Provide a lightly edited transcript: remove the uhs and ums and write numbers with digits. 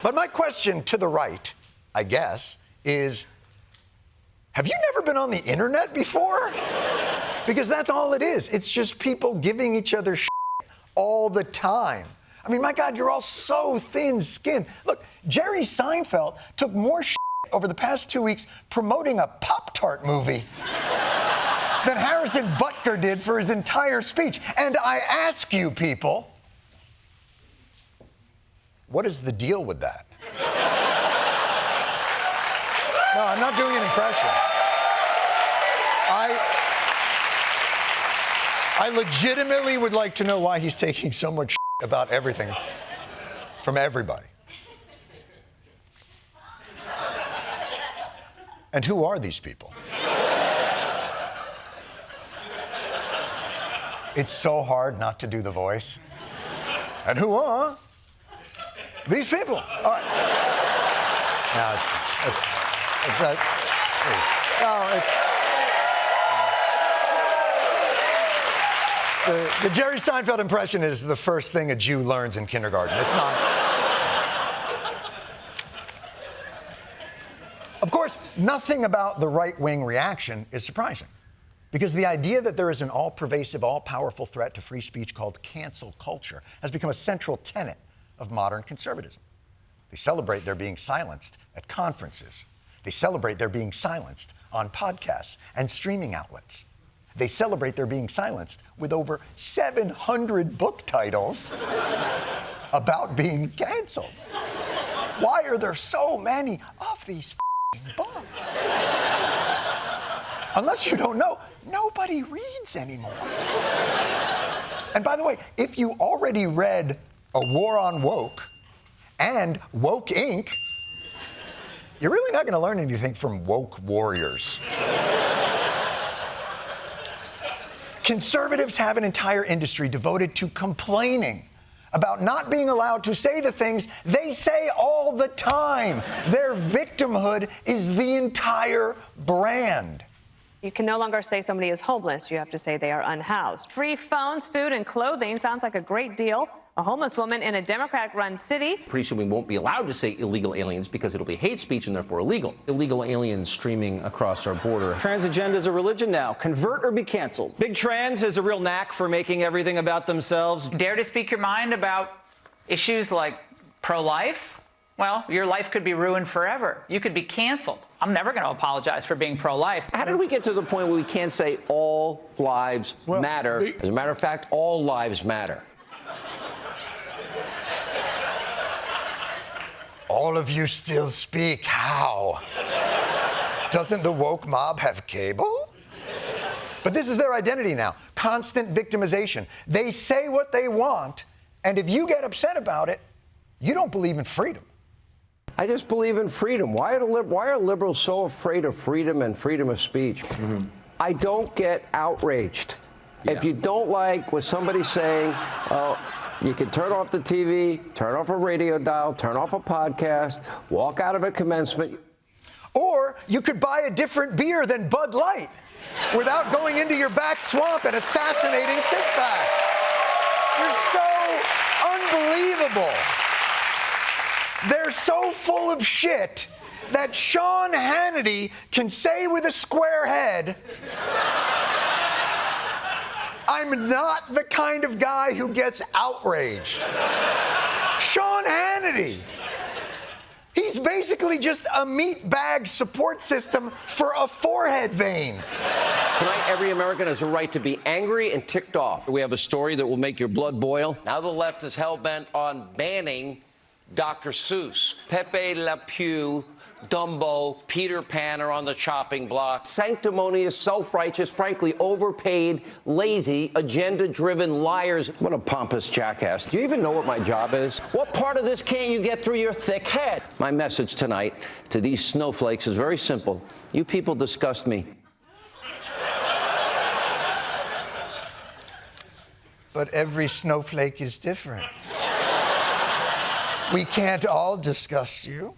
But my question to the right, I guess, is, have you never been on the internet before? Because that's all it is. It's just people giving each other shit all the time. I mean, my God, you're all so thin-skinned. Look, Jerry Seinfeld took more shit over the past 2 weeks promoting a Pop-Tart movie than Harrison Butker did for his entire speech. And I ask you people, what is the deal with that? No, I'm not doing an impression. I legitimately would like to know why he's taking so much shit about everything from everybody. And who are these people? It's so hard not to do the voice. And who are these people? All right. No, it's that. No, it's. The Jerry Seinfeld impression is the first thing a Jew learns in kindergarten. It's not. Of course, nothing about the right-wing reaction is surprising, because the idea that there is an all-pervasive, all-powerful threat to free speech called cancel culture has become a central tenet of modern conservatism. They celebrate their being silenced at conferences. They celebrate their being silenced on podcasts and streaming outlets. They celebrate their being silenced with over 700 book titles about being canceled. Why are there so many of these books? Unless you don't know, nobody reads anymore. And by the way, if you already read A War on Woke and Woke Inc., you're really not going to learn anything from woke warriors. Conservatives have an entire industry devoted to complaining about not being allowed to say the things they say all the time. Their victimhood is the entire brand. You can no longer say somebody is homeless. You have to say they are unhoused. Free phones, food, and clothing sounds like a great deal. A homeless woman in a Democrat-run city. Pretty soon we won't be allowed to say illegal aliens because it'll be hate speech and therefore illegal. Illegal aliens streaming across our border. Trans agenda is a religion now. Convert or be canceled. Big Trans has a real knack for making everything about themselves. Dare to speak your mind about issues like pro-life? Well, your life could be ruined forever. You could be canceled. I'm never going to apologize for being pro-life. How did we get to the point where we can't say all lives matter? As a matter of fact, all lives matter. All of you still speak. How? Doesn't the woke mob have cable? But this is their identity now. Constant victimization. They say what they want, and if you get upset about it, you don't believe in freedom. I just believe in freedom. Why are liberals so afraid of freedom and freedom of speech? Mm-hmm. I don't get outraged. Yeah. If you don't like what somebody's saying, you can turn off the TV, turn off a radio dial, turn off a podcast, walk out of a commencement. Or you could buy a different beer than Bud Light without going into your back swamp and assassinating six-packs. You're so unbelievable. They're so full of shit that Sean Hannity can say with a square head, I'm not the kind of guy who gets outraged. Sean Hannity. He's basically just a meat bag support system for a forehead vein. Tonight, every American has a right to be angry and ticked off. We have a story that will make your blood boil. Now the left is hell-bent on banning Dr. Seuss. Pepe Le Pew, Dumbo, Peter Pan are on the chopping block. Sanctimonious, self-righteous, frankly overpaid, lazy, agenda-driven liars. What a pompous jackass. Do you even know what my job is? What part of this can't you get through your thick head? My message tonight to these snowflakes is very simple. You people disgust me. But every snowflake is different. We can't all disgust you.